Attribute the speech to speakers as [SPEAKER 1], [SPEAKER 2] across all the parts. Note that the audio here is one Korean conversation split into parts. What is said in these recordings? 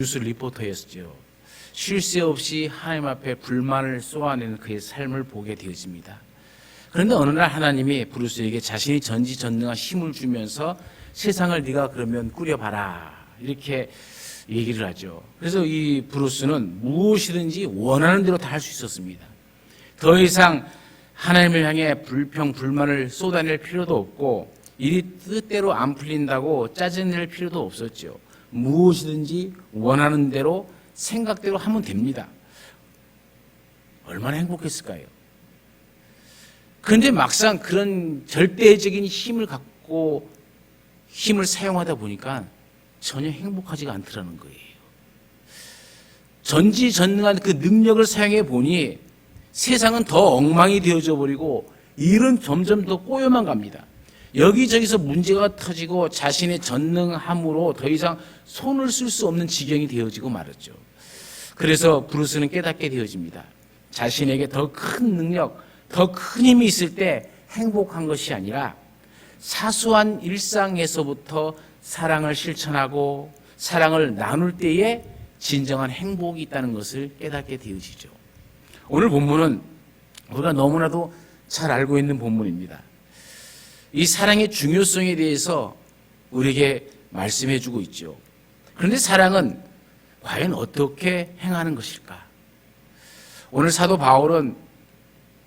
[SPEAKER 1] 뉴스 리포터였죠. 쉴 새 없이 하나님 앞에 불만을 쏘아내는 그의 삶을 보게 되어집니다. 그런데 어느 날 하나님이 브루스에게 자신이 전지전능한 힘을 주면서 세상을 네가 그러면 꾸려봐라 이렇게 얘기를 하죠. 그래서 이 브루스는 무엇이든지 원하는 대로 다 할 수 있었습니다. 더 이상 하나님을 향해 불평, 불만을 쏟아낼 필요도 없고 일이 뜻대로 안 풀린다고 짜증낼 필요도 없었죠. 무엇이든지 원하는 대로 생각대로 하면 됩니다. 얼마나 행복했을까요? 그런데 막상 그런 절대적인 힘을 갖고 힘을 사용하다 보니까 전혀 행복하지가 않더라는 거예요. 전지전능한 그 능력을 사용해 보니 세상은 더 엉망이 되어져 버리고 일은 점점 더 꼬여만 갑니다. 여기저기서 문제가 터지고 자신의 전능함으로 더 이상 손을 쓸 수 없는 지경이 되어지고 말았죠. 그래서 브루스는 깨닫게 되어집니다. 자신에게 더 큰 능력, 더 큰 힘이 있을 때 행복한 것이 아니라 사소한 일상에서부터 사랑을 실천하고 사랑을 나눌 때에 진정한 행복이 있다는 것을 깨닫게 되어지죠. 오늘 본문은 우리가 너무나도 잘 알고 있는 본문입니다. 이 사랑의 중요성에 대해서 우리에게 말씀해 주고 있죠. 그런데 사랑은 과연 어떻게 행하는 것일까? 오늘 사도 바울은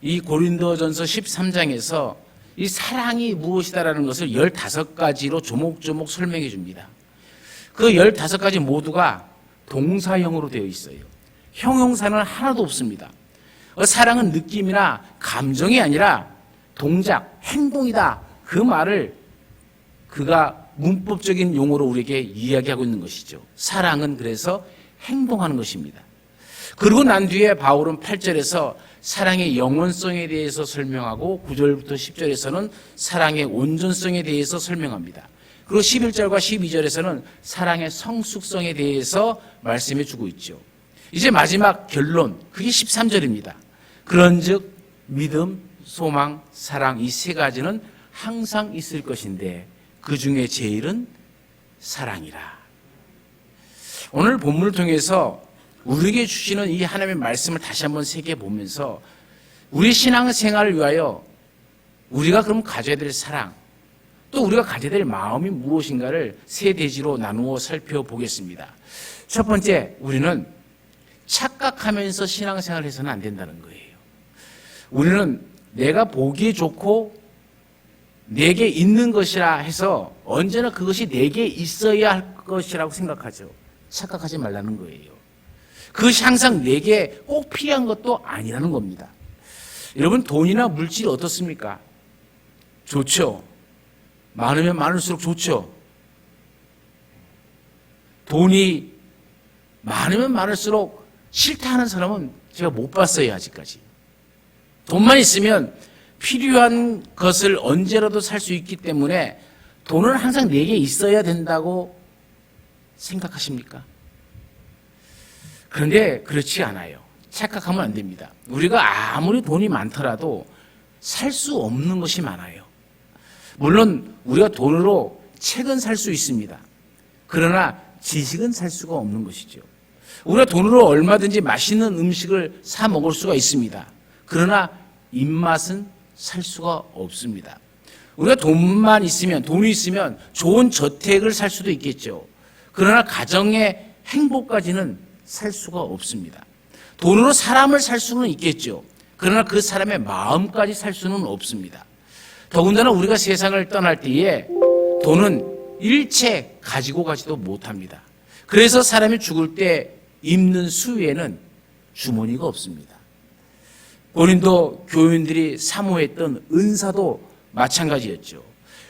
[SPEAKER 1] 이 고린도전서 13장에서 이 사랑이 무엇이다라는 것을 15가지로 조목조목 설명해 줍니다. 그 15가지 모두가 동사형으로 되어 있어요. 형용사는 하나도 없습니다. 사랑은 느낌이나 감정이 아니라 동작, 행동이다. 그 말을 그가 문법적인 용어로 우리에게 이야기하고 있는 것이죠. 사랑은 그래서 행동하는 것입니다. 그리고 난 뒤에 바울은 8절에서 사랑의 영원성에 대해서 설명하고 9절부터 10절에서는 사랑의 온전성에 대해서 설명합니다. 그리고 11절과 12절에서는 사랑의 성숙성에 대해서 말씀해 주고 있죠. 이제 마지막 결론, 그게 13절입니다. 그런즉 믿음, 소망, 사랑 이 세 가지는 항상 있을 것인데 그 중에 제일은 사랑이라. 오늘 본문을 통해서 우리에게 주시는 이 하나님의 말씀을 다시 한번 새겨보면서 우리 신앙생활을 위하여 우리가 그럼 가져야 될 사랑, 또 우리가 가져야 될 마음이 무엇인가를 세 대지로 나누어 살펴보겠습니다. 첫 번째, 우리는 착각하면서 신앙생활을 해서는 안 된다는 거예요. 우리는 내가 보기에 좋고 내게 있는 것이라 해서 언제나 그것이 내게 있어야 할 것이라고 생각하죠. 착각하지 말라는 거예요. 그것이 항상 내게 꼭 필요한 것도 아니라는 겁니다. 여러분, 돈이나 물질이 어떻습니까? 좋죠. 많으면 많을수록 좋죠. 돈이 많으면 많을수록 싫다 하는 사람은 제가 못 봤어요, 아직까지. 돈만 있으면 필요한 것을 언제라도 살 수 있기 때문에 돈은 항상 내게 있어야 된다고 생각하십니까? 그런데 그렇지 않아요. 착각하면 안 됩니다. 우리가 아무리 돈이 많더라도 살 수 없는 것이 많아요. 물론 우리가 돈으로 책은 살 수 있습니다. 그러나 지식은 살 수가 없는 것이죠. 우리가 돈으로 얼마든지 맛있는 음식을 사 먹을 수가 있습니다. 그러나 입맛은 살 수가 없습니다. 우리가 돈이 있으면 좋은 저택을 살 수도 있겠죠. 그러나 가정의 행복까지는 살 수가 없습니다. 돈으로 사람을 살 수는 있겠죠. 그러나 그 사람의 마음까지 살 수는 없습니다. 더군다나 우리가 세상을 떠날 때에 돈은 일체 가지고 가지도 못합니다. 그래서 사람이 죽을 때 입는 수에는 주머니가 없습니다. 고린도 교인들이 사모했던 은사도 마찬가지였죠.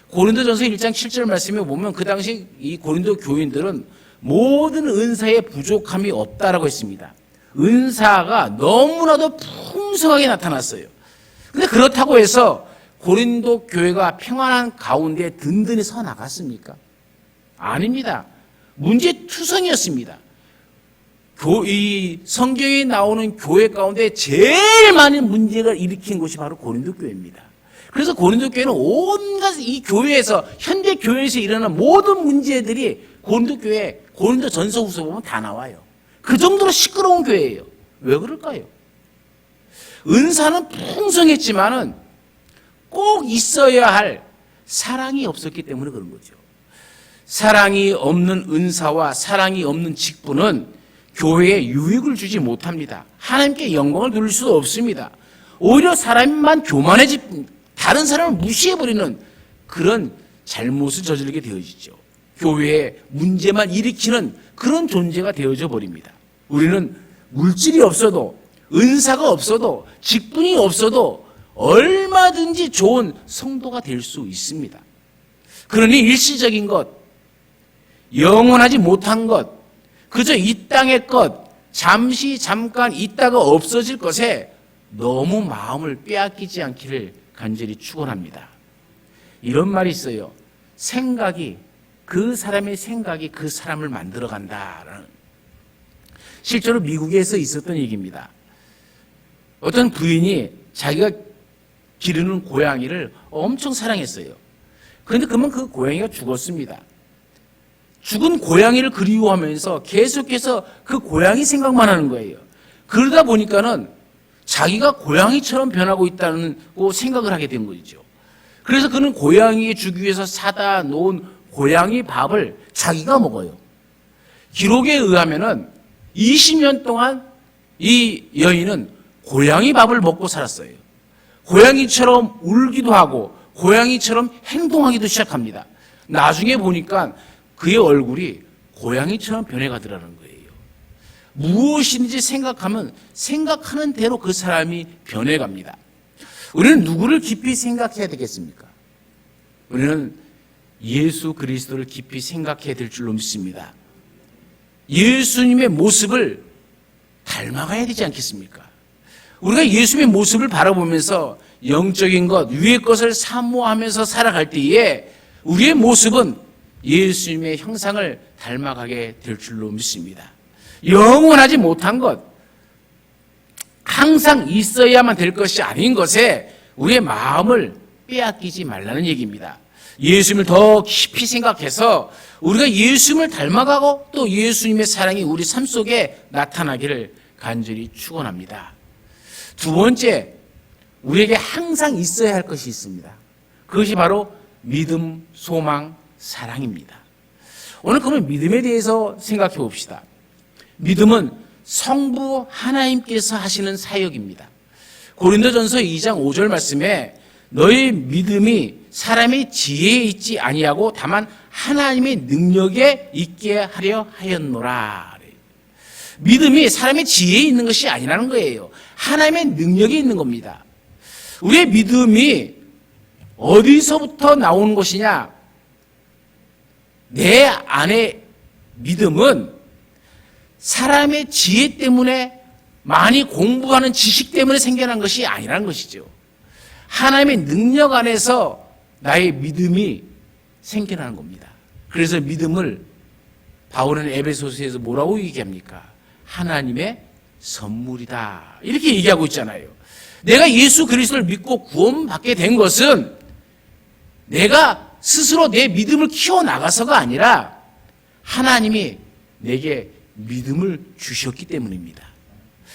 [SPEAKER 1] 고린도전서 1장 7절 말씀에 보면 그 당시 이 고린도 교인들은 모든 은사에 부족함이 없다라고 했습니다. 은사가 너무나도 풍성하게 나타났어요. 그런데 그렇다고 해서 고린도 교회가 평안한 가운데 든든히 서 나갔습니까? 아닙니다. 문제투성이었습니다. 이 성경에 나오는 교회 가운데 제일 많은 문제를 일으킨 곳이 바로 고린도 교회입니다. 그래서 고린도 교회는 온갖 이 교회에서 현대 교회에서 일어나는 모든 문제들이 고린도 교회에 고린도 전서 후서 보면 다 나와요. 그 정도로 시끄러운 교회예요. 왜 그럴까요? 은사는 풍성했지만은 꼭 있어야 할 사랑이 없었기 때문에 그런 거죠. 사랑이 없는 은사와 사랑이 없는 직분은 교회에 유익을 주지 못합니다. 하나님께 영광을 돌릴 수도 없습니다. 오히려 사람만 교만해지 다른 사람을 무시해버리는 그런 잘못을 저지르게 되어지죠. 교회에 문제만 일으키는 그런 존재가 되어져 버립니다. 우리는 물질이 없어도 은사가 없어도 직분이 없어도 얼마든지 좋은 성도가 될 수 있습니다. 그러니 일시적인 것, 영원하지 못한 것, 그저 이 땅의 것, 잠깐 있다가 없어질 것에 너무 마음을 빼앗기지 않기를 간절히 축원합니다. 이런 말이 있어요. 그 사람의 생각이 그 사람을 만들어간다라는. 실제로 미국에서 있었던 얘기입니다. 어떤 부인이 자기가 기르는 고양이를 엄청 사랑했어요. 그런데 그러면 그 고양이가 죽었습니다. 죽은 고양이를 그리워하면서 계속해서 그 고양이 생각만 하는 거예요. 그러다 보니까는 자기가 고양이처럼 변하고 있다는 생각을 하게 된 거죠. 그래서 그는 고양이 주기 위해서 사다 놓은 고양이 밥을 자기가 먹어요. 기록에 의하면은 20년 동안 이 여인은 고양이 밥을 먹고 살았어요. 고양이처럼 울기도 하고 고양이처럼 행동하기도 시작합니다. 나중에 보니까 그의 얼굴이 고양이처럼 변해가더라는 거예요. 무엇인지 생각하면 생각하는 대로 그 사람이 변해갑니다. 우리는 누구를 깊이 생각해야 되겠습니까? 우리는 예수 그리스도를 깊이 생각해야 될 줄로 믿습니다. 예수님의 모습을 닮아가야 되지 않겠습니까? 우리가 예수님의 모습을 바라보면서 영적인 것, 위의 것을 사모하면서 살아갈 때에 우리의 모습은 예수님의 형상을 닮아가게 될 줄로 믿습니다. 영원하지 못한 것, 항상 있어야만 될 것이 아닌 것에 우리의 마음을 빼앗기지 말라는 얘기입니다. 예수님을 더 깊이 생각해서 우리가 예수님을 닮아가고 또 예수님의 사랑이 우리 삶 속에 나타나기를 간절히 축원합니다. 두 번째, 우리에게 항상 있어야 할 것이 있습니다. 그것이 바로 믿음, 소망, 사랑입니다. 오늘 그러면 믿음에 대해서 생각해 봅시다. 믿음은 성부 하나님께서 하시는 사역입니다. 고린도전서 2장 5절 말씀에 너희 믿음이 사람의 지혜에 있지 아니하고 다만 하나님의 능력에 있게 하려 하였노라. 믿음이 사람의 지혜에 있는 것이 아니라는 거예요. 하나님의 능력에 있는 겁니다. 우리의 믿음이 어디서부터 나오는 것이냐? 내 안의 믿음은 사람의 지혜 때문에 많이 공부하는 지식 때문에 생겨난 것이 아니라는 것이죠. 하나님의 능력 안에서 나의 믿음이 생겨나는 겁니다. 그래서 믿음을 바울은 에베소서에서 뭐라고 얘기합니까? 하나님의 선물이다. 이렇게 얘기하고 있잖아요. 내가 예수 그리스도를 믿고 구원받게 된 것은 내가 스스로 내 믿음을 키워나가서가 아니라 하나님이 내게 믿음을 주셨기 때문입니다.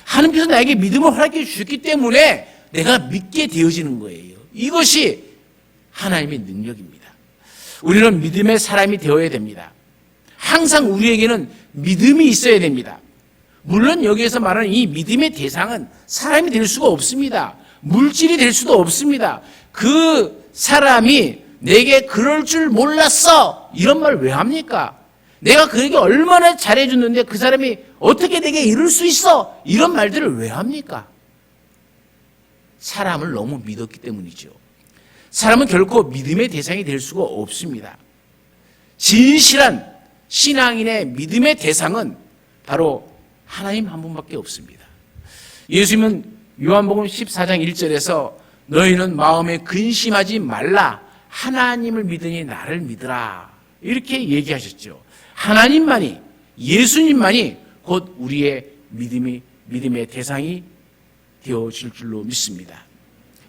[SPEAKER 1] 하나님께서 나에게 믿음을 허락해 주셨기 때문에 내가 믿게 되어지는 거예요. 이것이 하나님의 능력입니다. 우리는 믿음의 사람이 되어야 됩니다. 항상 우리에게는 믿음이 있어야 됩니다. 물론 여기에서 말하는 이 믿음의 대상은 사람이 될 수가 없습니다. 물질이 될 수도 없습니다. 그 사람이 내게 그럴 줄 몰랐어. 이런 말 왜 합니까? 내가 그에게 얼마나 잘해줬는데 그 사람이 어떻게 내게 이럴 수 있어? 이런 말들을 왜 합니까? 사람을 너무 믿었기 때문이죠. 사람은 결코 믿음의 대상이 될 수가 없습니다. 진실한 신앙인의 믿음의 대상은 바로 하나님 한 분밖에 없습니다. 예수님은 요한복음 14장 1절에서 너희는 마음에 근심하지 말라. 하나님을 믿으니 나를 믿으라. 이렇게 얘기하셨죠. 하나님만이, 예수님만이 곧 우리의 믿음의 대상이 되어질 줄로 믿습니다.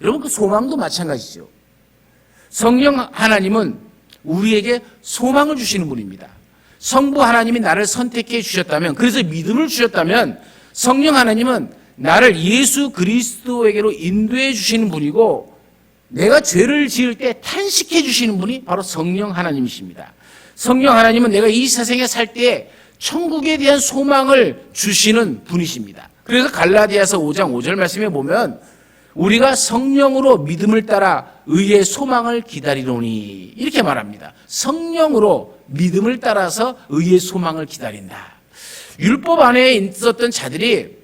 [SPEAKER 1] 여러분, 그 소망도 마찬가지죠. 성령 하나님은 우리에게 소망을 주시는 분입니다. 성부 하나님이 나를 선택해 주셨다면, 그래서 믿음을 주셨다면 성령 하나님은 나를 예수 그리스도에게로 인도해 주시는 분이고, 내가 죄를 지을 때 탄식해 주시는 분이 바로 성령 하나님이십니다. 성령 하나님은 내가 이 세상에 살 때 천국에 대한 소망을 주시는 분이십니다. 그래서 갈라디아서 5장 5절 말씀에 보면 우리가 성령으로 믿음을 따라 의의 소망을 기다리노니 이렇게 말합니다. 성령으로 믿음을 따라서 의의 소망을 기다린다. 율법 안에 있었던 자들이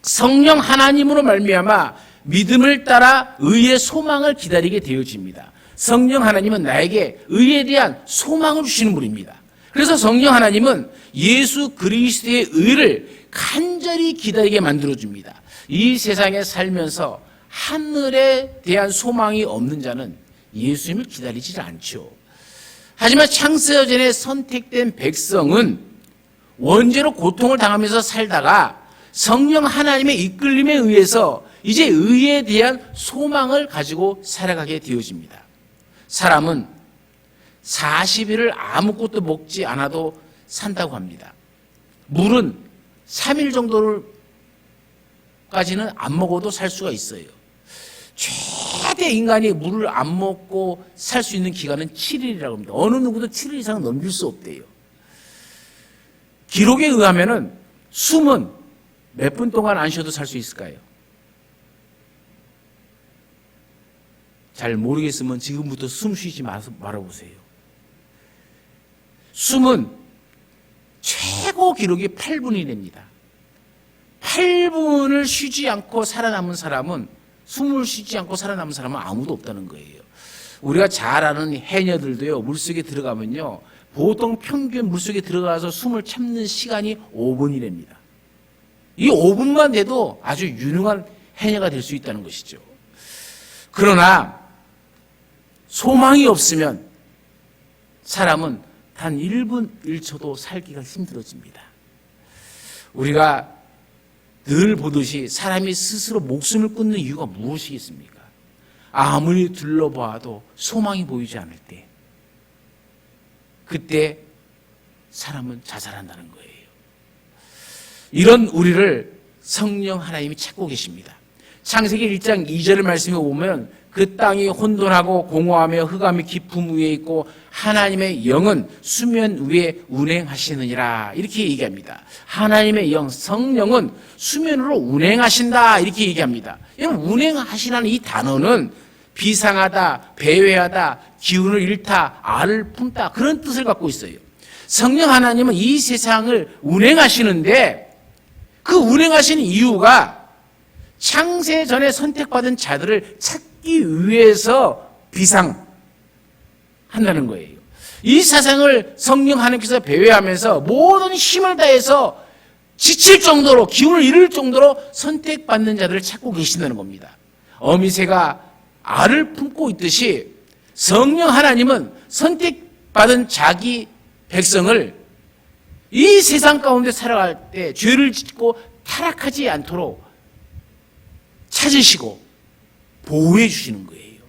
[SPEAKER 1] 성령 하나님으로 말미암아 믿음을 따라 의의 소망을 기다리게 되어집니다. 성령 하나님은 나에게 의에 대한 소망을 주시는 분입니다. 그래서 성령 하나님은 예수 그리스도의 의를 간절히 기다리게 만들어줍니다. 이 세상에 살면서 하늘에 대한 소망이 없는 자는 예수님을 기다리지 않죠. 하지만 창세전에 선택된 백성은 원죄로 고통을 당하면서 살다가 성령 하나님의 이끌림에 의해서 이제 의에 대한 소망을 가지고 살아가게 되어집니다. 사람은 40일을 아무것도 먹지 않아도 산다고 합니다. 물은 3일 정도까지는 안 먹어도 살 수가 있어요. 최대 인간이 물을 안 먹고 살 수 있는 기간은 7일이라고 합니다. 어느 누구도 7일 이상 넘길 수 없대요. 기록에 의하면은 숨은 몇 분 동안 안 쉬어도 살 수 있을까요? 잘 모르겠으면 지금부터 숨 쉬지 말아보세요. 숨은 최고 기록이 8분이랍니다. 8분을 쉬지 않고 살아남은 사람은, 숨을 쉬지 않고 살아남은 사람은 아무도 없다는 거예요. 우리가 잘 아는 해녀들도요, 물속에 들어가면요, 보통 평균 물속에 들어가서 숨을 참는 시간이 5분이랍니다. 이 5분만 돼도 아주 유능한 해녀가 될 수 있다는 것이죠. 그러나 소망이 없으면 사람은 단 1분 1초도 살기가 힘들어집니다. 우리가 늘 보듯이 사람이 스스로 목숨을 끊는 이유가 무엇이겠습니까? 아무리 둘러봐도 소망이 보이지 않을 때, 그때 사람은 자살한다는 거예요. 이런 우리를 성령 하나님이 찾고 계십니다. 창세기 1장 2절의 말씀에 보면 그 땅이 혼돈하고 공허하며 흑암이 깊음 위에 있고 하나님의 영은 수면 위에 운행하시느니라, 이렇게 얘기합니다. 하나님의 영, 성령은 수면으로 운행하신다, 이렇게 얘기합니다. 운행하시라는 이 단어는 비상하다, 배회하다, 기운을 잃다, 알을 품다, 그런 뜻을 갖고 있어요. 성령 하나님은 이 세상을 운행하시는데 그 운행하시는 이유가 창세 전에 선택받은 자들을 찾기 위해서 비상한다는 거예요. 이 세상을 성령 하나님께서 배회하면서 모든 힘을 다해서 지칠 정도로, 기운을 잃을 정도로 선택받는 자들을 찾고 계신다는 겁니다. 어미새가 알을 품고 있듯이 성령 하나님은 선택받은 자기 백성을 이 세상 가운데 살아갈 때 죄를 짓고 타락하지 않도록 찾으시고 보호해 주시는 거예요.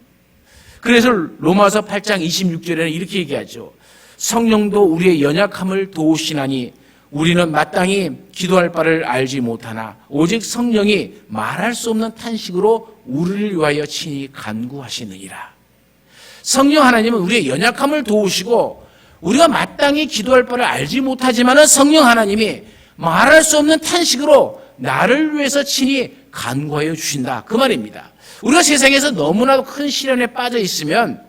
[SPEAKER 1] 그래서 로마서 8장 26절에는 이렇게 얘기하죠. 성령도 우리의 연약함을 도우시나니 우리는 마땅히 기도할 바를 알지 못하나 오직 성령이 말할 수 없는 탄식으로 우리를 위하여 친히 간구하시느니라. 성령 하나님은 우리의 연약함을 도우시고 우리가 마땅히 기도할 바를 알지 못하지만 성령 하나님이 말할 수 없는 탄식으로 나를 위해서 친히 간구하여 주신다, 그 말입니다. 우리가 세상에서 너무나도 큰 시련에 빠져 있으면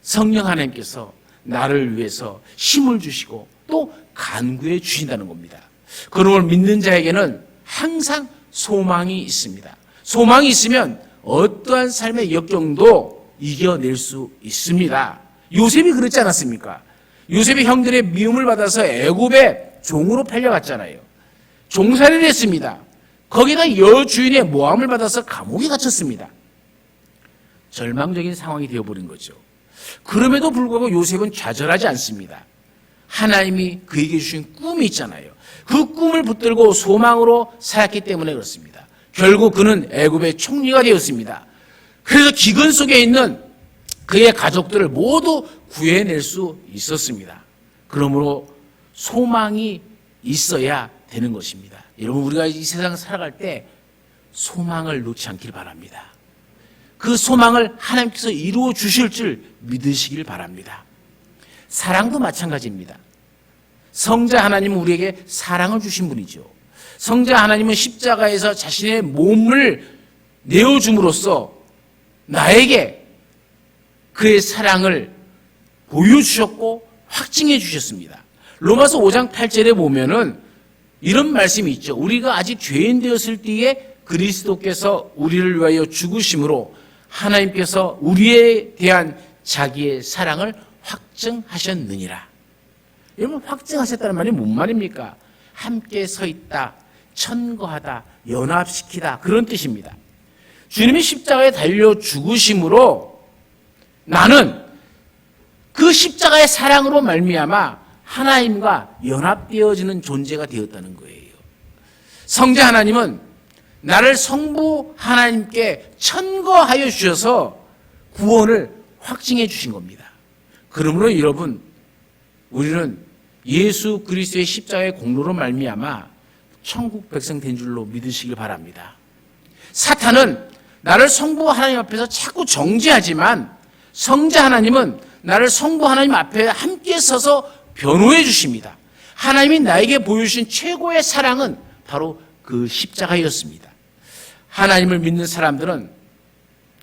[SPEAKER 1] 성령 하나님께서 나를 위해서 힘을 주시고 또 간구해 주신다는 겁니다. 그러므로 믿는 자에게는 항상 소망이 있습니다. 소망이 있으면 어떠한 삶의 역경도 이겨낼 수 있습니다. 요셉이 그렇지 않았습니까? 요셉이 형들의 미움을 받아서 애굽의 종으로 팔려갔잖아요. 종살이를 했습니다. 거기다 여주인의 모함을 받아서 감옥에 갇혔습니다. 절망적인 상황이 되어버린 거죠. 그럼에도 불구하고 요셉은 좌절하지 않습니다. 하나님이 그에게 주신 꿈이 있잖아요. 그 꿈을 붙들고 소망으로 살았기 때문에 그렇습니다. 결국 그는 애굽의 총리가 되었습니다. 그래서 기근 속에 있는 그의 가족들을 모두 구해낼 수 있었습니다. 그러므로 소망이 있어야 되는 것입니다. 여러분, 우리가 이 세상 살아갈 때 소망을 놓지 않길 바랍니다. 그 소망을 하나님께서 이루어 주실 줄 믿으시길 바랍니다. 사랑도 마찬가지입니다. 성자 하나님은 우리에게 사랑을 주신 분이죠. 성자 하나님은 십자가에서 자신의 몸을 내어줌으로써 나에게 그의 사랑을 보여주셨고 확증해 주셨습니다. 로마서 5장 8절에 보면은 이런 말씀이 있죠. 우리가 아직 죄인 되었을 때에 그리스도께서 우리를 위하여 죽으심으로 하나님께서 우리에 대한 자기의 사랑을 확증하셨느니라. 여러분, 확증하셨다는 말이 뭔 말입니까? 함께 서 있다, 천거하다, 연합시키다, 그런 뜻입니다. 주님이 십자가에 달려 죽으심으로 나는 그 십자가의 사랑으로 말미암아 하나님과 연합되어지는 존재가 되었다는 거예요. 성자 하나님은 나를 성부 하나님께 천거하여 주셔서 구원을 확증해 주신 겁니다. 그러므로 여러분, 우리는 예수 그리스도의 십자가의 공로로 말미암아 천국 백성 된 줄로 믿으시길 바랍니다. 사탄은 나를 성부 하나님 앞에서 자꾸 정죄하지만 성자 하나님은 나를 성부 하나님 앞에 함께 서서 변호해 주십니다. 하나님이 나에게 보여주신 최고의 사랑은 바로 그 십자가였습니다. 하나님을 믿는 사람들은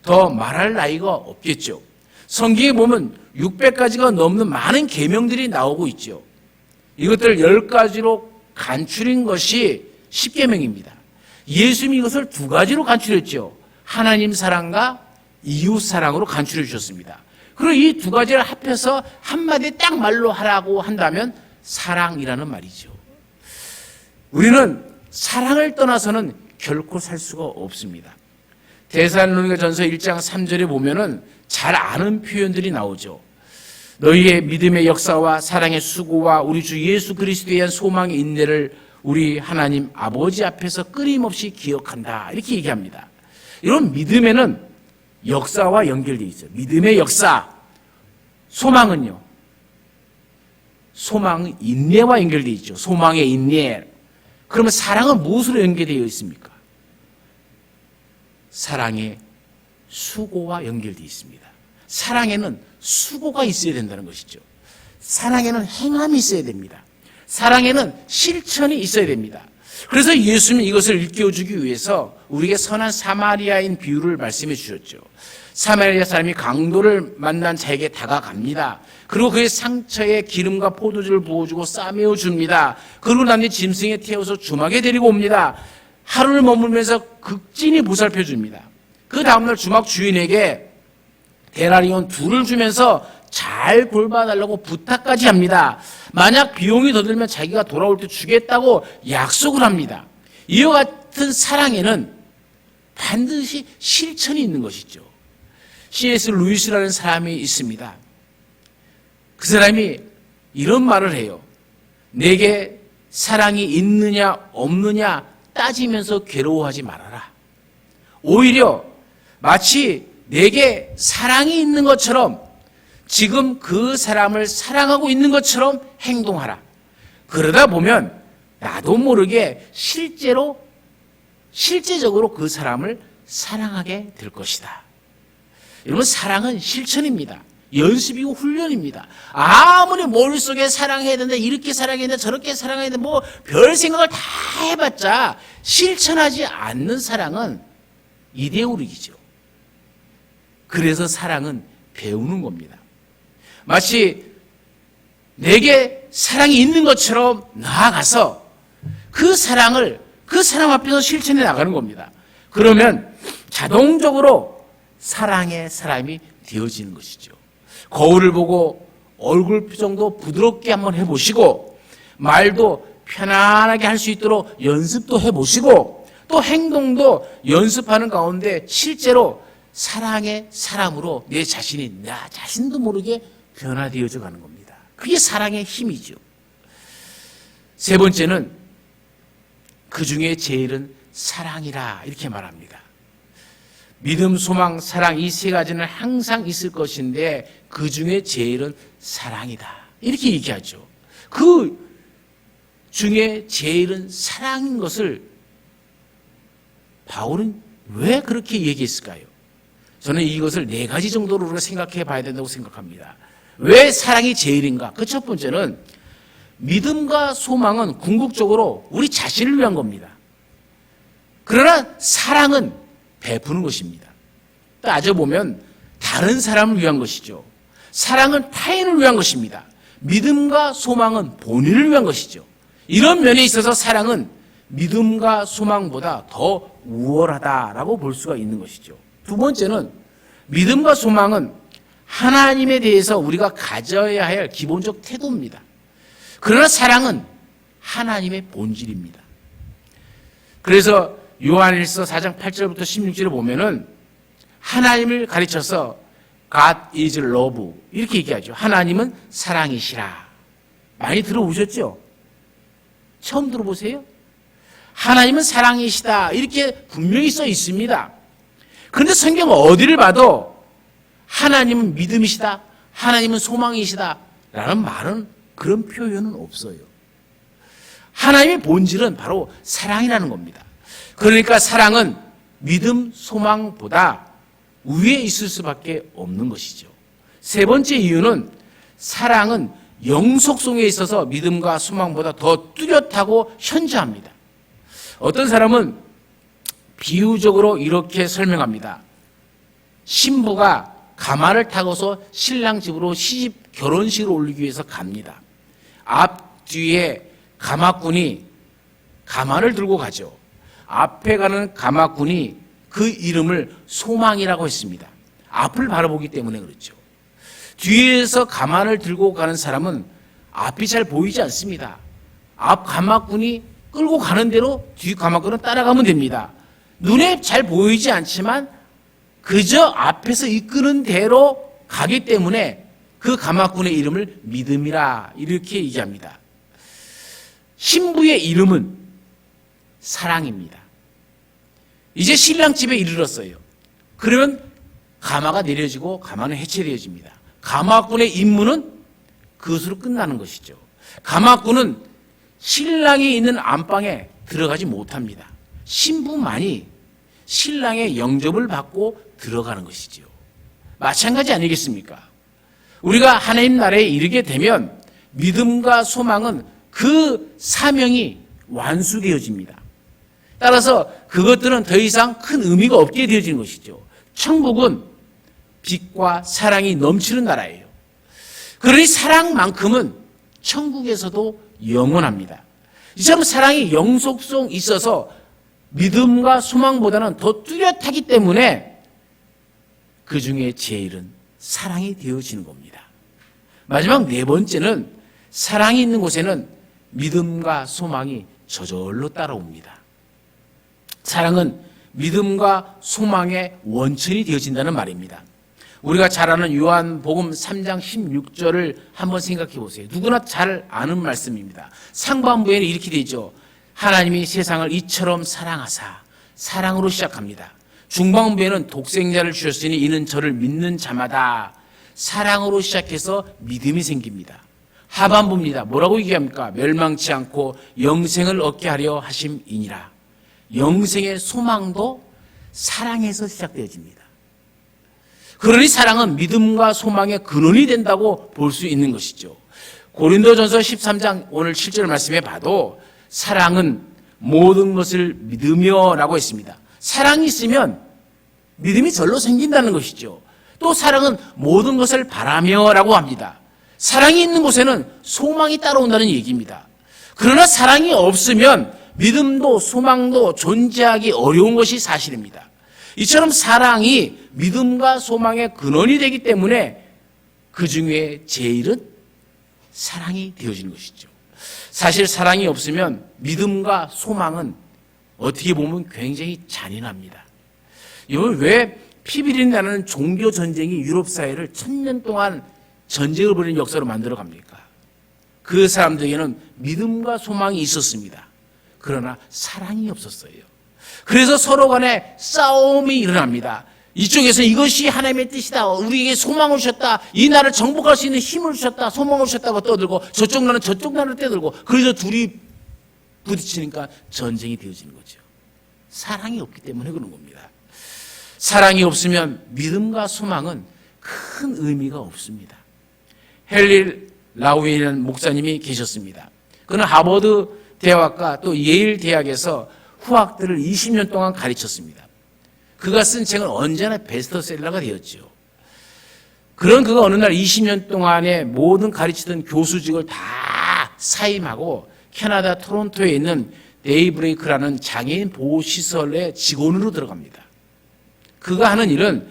[SPEAKER 1] 더 말할 나위가 없겠죠. 성경에 보면 600가지가 넘는 많은 계명들이 나오고 있죠. 이것들 10가지로 간추린 것이 십계명입니다. 예수님이 이것을 2가지로 간추렸죠. 하나님 사랑과 이웃 사랑으로 간추려 주셨습니다. 그리고 이 2가지를 합해서 한마디 딱 말로 하라고 한다면 사랑이라는 말이죠. 우리는 사랑을 떠나서는 결코 살 수가 없습니다. 데살로니가전서 1장 3절에 보면은 잘 아는 표현들이 나오죠. 너희의 믿음의 역사와 사랑의 수고와 우리 주 예수 그리스도에 대한 소망의 인내를 우리 하나님 아버지 앞에서 끊임없이 기억한다, 이렇게 얘기합니다. 이런 믿음에는 역사와 연결되어 있어요. 믿음의 역사, 소망은요, 소망은 인내와 연결되어 있죠. 소망의 인내. 그러면 사랑은 무엇으로 연결되어 있습니까? 사랑의 수고와 연결되어 있습니다. 사랑에는 수고가 있어야 된다는 것이죠. 사랑에는 행함이 있어야 됩니다. 사랑에는 실천이 있어야 됩니다. 그래서 예수님이 이것을 일깨워주기 위해서 우리에게 선한 사마리아인 비유를 말씀해 주셨죠. 사마리아 사람이 강도를 만난 자에게 다가갑니다. 그리고 그의 상처에 기름과 포도주를 부어주고 싸매어 줍니다. 그러고 난 뒤 짐승에 태워서 주막에 데리고 옵니다. 하루를 머물면서 극진히 보살펴 줍니다. 그 다음날 주막 주인에게 데나리온 2를 주면서 잘 돌봐달라고 부탁까지 합니다. 만약 비용이 더 들면 자기가 돌아올 때 주겠다고 약속을 합니다. 이와 같은 사랑에는 반드시 실천이 있는 것이죠. C.S. 루이스라는 사람이 있습니다. 그 사람이 이런 말을 해요. 내게 사랑이 있느냐 없느냐 따지면서 괴로워하지 말아라. 오히려 마치 내게 사랑이 있는 것처럼 지금 그 사람을 사랑하고 있는 것처럼 행동하라. 그러다 보면 나도 모르게 실제적으로 그 사람을 사랑하게 될 것이다. 여러분, 사랑은 실천입니다. 연습이고 훈련입니다. 아무리 머릿속에 사랑해야 된다, 이렇게 사랑해야 된다, 저렇게 사랑해야 된다, 뭐 별 생각을 다 해봤자 실천하지 않는 사랑은 이데올이죠. 그래서 사랑은 배우는 겁니다. 마치 내게 사랑이 있는 것처럼 나아가서 그 사랑 앞에서 실천해 나가는 겁니다. 그러면 자동적으로 사랑의 사람이 되어지는 것이죠. 거울을 보고 얼굴 표정도 부드럽게 한번 해보시고 말도 편안하게 할 수 있도록 연습도 해보시고 또 행동도 연습하는 가운데 실제로 사랑의 사람으로 내 자신이 나 자신도 모르게 변화되어져 가는 겁니다. 그게 사랑의 힘이죠. 세 번째는 그 중에 제일은 사랑이라 이렇게 말합니다. 믿음, 소망, 사랑 이 3가지는 항상 있을 것인데 그 중에 제일은 사랑이다 이렇게 얘기하죠. 그 중에 제일은 사랑인 것을 바울은 왜 그렇게 얘기했을까요? 저는 이것을 네 가지 정도로 우리가 생각해 봐야 된다고 생각합니다. 왜 사랑이 제일인가? 그 첫 번째는 믿음과 소망은 궁극적으로 우리 자신을 위한 겁니다. 그러나 사랑은 베푸는 것입니다. 따져보면 다른 사람을 위한 것이죠. 사랑은 타인을 위한 것입니다. 믿음과 소망은 본인을 위한 것이죠. 이런 면에 있어서 사랑은 믿음과 소망보다 더 우월하다라고 볼 수가 있는 것이죠. 두 번째는 믿음과 소망은 하나님에 대해서 우리가 가져야 할 기본적 태도입니다. 그러나 사랑은 하나님의 본질입니다. 그래서 요한일서 4장 8절부터 16절을 보면은 하나님을 가르쳐서 God is love 이렇게 얘기하죠. 하나님은 사랑이시라. 많이 들어보셨죠? 처음 들어보세요? 하나님은 사랑이시다 이렇게 분명히 써 있습니다. 그런데 성경 어디를 봐도 하나님은 믿음이시다, 하나님은 소망이시다 라는 말은 그런 표현은 없어요. 하나님의 본질은 바로 사랑이라는 겁니다. 그러니까 사랑은 믿음, 소망보다 위에 있을 수밖에 없는 것이죠. 세 번째 이유는 사랑은 영속성에 있어서 믿음과 소망보다 더 뚜렷하고 현저합니다. 어떤 사람은 비유적으로 이렇게 설명합니다. 신부가 가마를 타고서 신랑 집으로 시집 결혼식을 올리기 위해서 갑니다. 앞뒤에 가마꾼이 가마를 들고 가죠. 앞에 가는 가마꾼이 그 이름을 소망이라고 했습니다. 앞을 바라보기 때문에 그렇죠. 뒤에서 가마를 들고 가는 사람은 앞이 잘 보이지 않습니다. 앞 가마꾼이 끌고 가는 대로 뒤 가마꾼은 따라가면 됩니다. 눈에 잘 보이지 않지만 그저 앞에서 이끄는 대로 가기 때문에 그 가마꾼의 이름을 믿음이라 이렇게 얘기합니다. 신부의 이름은 사랑입니다. 이제 신랑 집에 이르렀어요. 그러면 가마가 내려지고 가마는 해체되어집니다. 가마꾼의 임무는 그것으로 끝나는 것이죠. 가마꾼은 신랑이 있는 안방에 들어가지 못합니다. 신부만이 신랑의 영접을 받고 들어가는 것이죠. 마찬가지 아니겠습니까? 우리가 하나님 나라에 이르게 되면 믿음과 소망은 그 사명이 완수되어집니다. 따라서 그것들은 더 이상 큰 의미가 없게 되어지는 것이죠. 천국은 빛과 사랑이 넘치는 나라예요. 그러니 사랑만큼은 천국에서도 영원합니다. 이처럼 사랑이 영속성 있어서 믿음과 소망보다는 더 뚜렷하기 때문에 그 중에 제일은 사랑이 되어지는 겁니다. 마지막 네 번째는 사랑이 있는 곳에는 믿음과 소망이 저절로 따라옵니다. 사랑은 믿음과 소망의 원천이 되어진다는 말입니다. 우리가 잘 아는 요한복음 3장 16절을 한번 생각해 보세요. 누구나 잘 아는 말씀입니다. 상반부에는 이렇게 되죠. 하나님이 세상을 이처럼 사랑하사, 사랑으로 시작합니다. 중반부에는 독생자를 주셨으니 이는 저를 믿는 자마다, 사랑으로 시작해서 믿음이 생깁니다. 하반부입니다. 뭐라고 얘기합니까? 멸망치 않고 영생을 얻게 하려 하심이니라. 영생의 소망도 사랑에서 시작되어집니다. 그러니 사랑은 믿음과 소망의 근원이 된다고 볼 수 있는 것이죠. 고린도전서 13장 오늘 7절 말씀에 봐도 사랑은 모든 것을 믿으며 라고 했습니다. 사랑이 있으면 믿음이 절로 생긴다는 것이죠. 또 사랑은 모든 것을 바라며 라고 합니다. 사랑이 있는 곳에는 소망이 따라온다는 얘기입니다. 그러나 사랑이 없으면 믿음도 소망도 존재하기 어려운 것이 사실입니다. 이처럼 사랑이 믿음과 소망의 근원이 되기 때문에 그 중에 제일은 사랑이 되어지는 것이죠. 사실 사랑이 없으면 믿음과 소망은 어떻게 보면 굉장히 잔인합니다. 이걸 왜 피비린내 나는 종교 전쟁이 유럽 사회를 1000년 동안 전쟁을 벌이는 역사로 만들어 갑니까? 그 사람들에게는 믿음과 소망이 있었습니다. 그러나 사랑이 없었어요. 그래서 서로 간에 싸움이 일어납니다. 이쪽에서는 이것이 하나님의 뜻이다. 우리에게 소망을 주셨다. 이 나라를 정복할 수 있는 힘을 주셨다. 소망을 주셨다고 떠들고 저쪽 나라는 저쪽 나라를 떠들고 그래서 둘이 부딪히니까 전쟁이 되어지는 거죠. 사랑이 없기 때문에 그런 겁니다. 사랑이 없으면 믿음과 소망은 큰 의미가 없습니다. 헨리 라우이라는 목사님이 계셨습니다. 그는 하버드 대학과 또 예일 대학에서 후학들을 20년 동안 가르쳤습니다. 그가 쓴 책은 언제나 베스트셀러가 되었죠. 그런 그가 어느 날 20년 동안에 모든 가르치던 교수직을 다 사임하고 캐나다 토론토에 있는 데이브레이크라는 장애인 보호시설의 직원으로 들어갑니다. 그가 하는 일은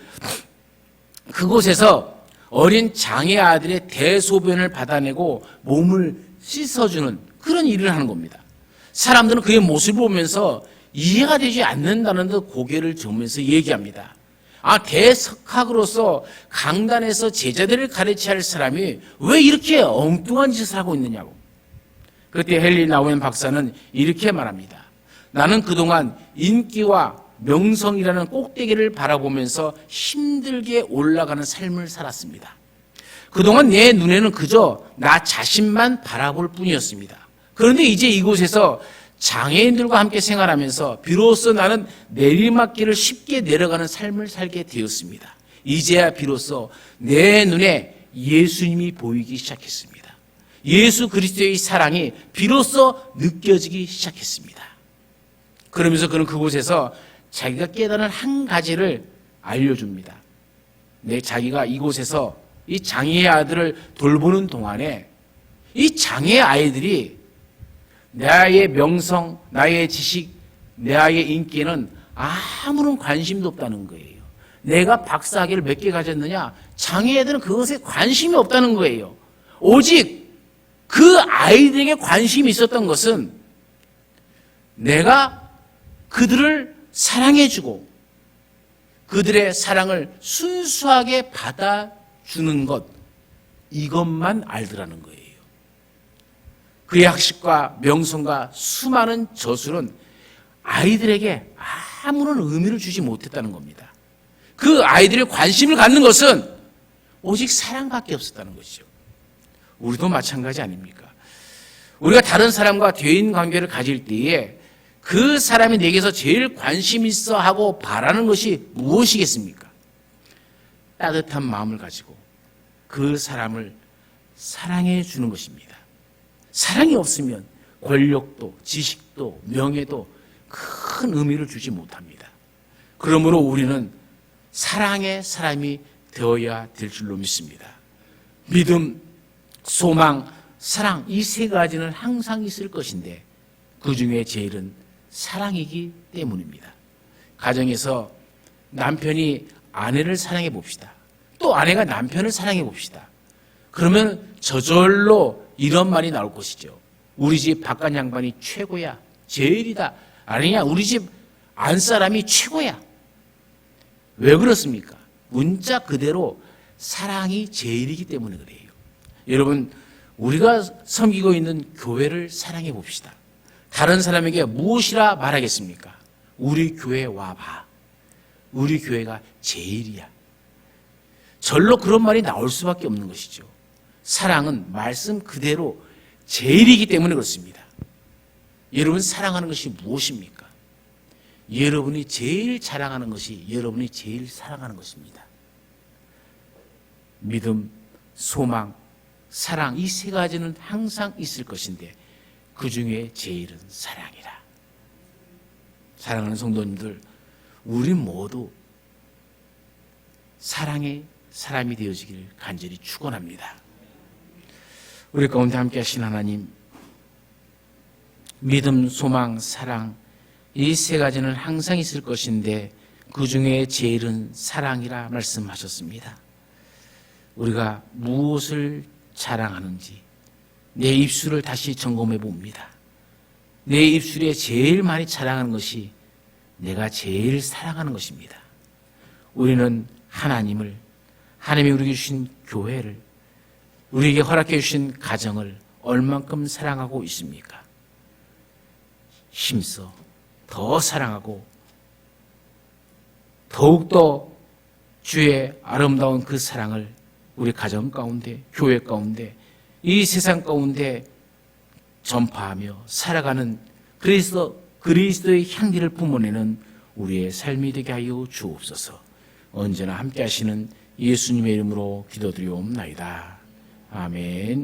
[SPEAKER 1] 그곳에서 어린 장애 아들의 대소변을 받아내고 몸을 씻어주는 그런 일을 하는 겁니다. 사람들은 그의 모습을 보면서 이해가 되지 않는다는 듯 고개를 저으면서 얘기합니다. 대석학으로서 강단에서 제자들을 가르쳐야 할 사람이 왜 이렇게 엉뚱한 짓을 하고 있느냐고. 그때 헨리 라우이 박사는 이렇게 말합니다. 나는 그동안 인기와 명성이라는 꼭대기를 바라보면서 힘들게 올라가는 삶을 살았습니다. 그동안 내 눈에는 그저 나 자신만 바라볼 뿐이었습니다. 그런데 이제 이곳에서 장애인들과 함께 생활하면서 비로소 나는 내리막길을 쉽게 내려가는 삶을 살게 되었습니다. 이제야 비로소 내 눈에 예수님이 보이기 시작했습니다. 예수 그리스도의 사랑이 비로소 느껴지기 시작했습니다. 그러면서 그는 그곳에서 자기가 깨달은 한 가지를 알려줍니다. 자기가 이곳에서 이 장애의 아들을 돌보는 동안에 이 장애의 아이들이 나의 명성, 나의 지식, 나의 인기에는 아무런 관심도 없다는 거예요. 내가 박사학위를 몇 개 가졌느냐? 장애애들은 그것에 관심이 없다는 거예요. 오직 그 아이들에게 관심이 있었던 것은 내가 그들을 사랑해주고 그들의 사랑을 순수하게 받아주는 것, 이것만 알더라는 거예요. 그의 학식과 명성과 수많은 저술은 아이들에게 아무런 의미를 주지 못했다는 겁니다. 그 아이들의 관심을 갖는 것은 오직 사랑밖에 없었다는 것이죠. 우리도 마찬가지 아닙니까? 우리가 다른 사람과 대인 관계를 가질 때에 그 사람이 내게서 제일 관심 있어 하고 바라는 것이 무엇이겠습니까? 따뜻한 마음을 가지고 그 사람을 사랑해 주는 것입니다. 사랑이 없으면 권력도 지식도 명예도 큰 의미를 주지 못합니다. 그러므로 우리는 사랑의 사람이 되어야 될 줄로 믿습니다. 믿음, 소망, 사랑, 이 세 가지는 항상 있을 것인데 그 중에 제일은 사랑이기 때문입니다. 가정에서 남편이 아내를 사랑해 봅시다. 또 아내가 남편을 사랑해 봅시다. 그러면 저절로 이런 말이 나올 것이죠. 우리 집 바깥 양반이 최고야. 제일이다. 아니냐, 우리 집 안사람이 최고야. 왜 그렇습니까? 문자 그대로 사랑이 제일이기 때문에 그래요. 여러분, 우리가 섬기고 있는 교회를 사랑해 봅시다. 다른 사람에게 무엇이라 말하겠습니까? 우리 교회 와봐. 우리 교회가 제일이야. 절로 그런 말이 나올 수밖에 없는 것이죠. 사랑은 말씀 그대로 제일이기 때문에 그렇습니다. 여러분, 사랑하는 것이 무엇입니까? 여러분이 제일 자랑하는 것이 여러분이 제일 사랑하는 것입니다. 믿음, 소망, 사랑, 이 세 가지는 항상 있을 것인데 그 중에 제일은 사랑이라. 사랑하는 성도님들, 우리 모두 사랑의 사람이 되어지길 간절히 축원합니다. 우리 가운데 함께 하신 하나님, 믿음, 소망, 사랑, 이 세 가지는 항상 있을 것인데 그 중에 제일은 사랑이라 말씀하셨습니다. 우리가 무엇을 자랑하는지 내 입술을 다시 점검해 봅니다. 내 입술에 제일 많이 자랑하는 것이 내가 제일 사랑하는 것입니다. 우리는 하나님을, 하나님이 우리에게 주신 교회를, 우리에게 허락해 주신 가정을 얼만큼 사랑하고 있습니까? 힘써 더 사랑하고 더욱더 주의 아름다운 그 사랑을 우리 가정 가운데, 교회 가운데, 이 세상 가운데 전파하며 살아가는 그리스도의 향기를 뿜어내는 우리의 삶이 되게 하여 주옵소서. 언제나 함께 하시는 예수님의 이름으로 기도드리옵나이다. 아멘.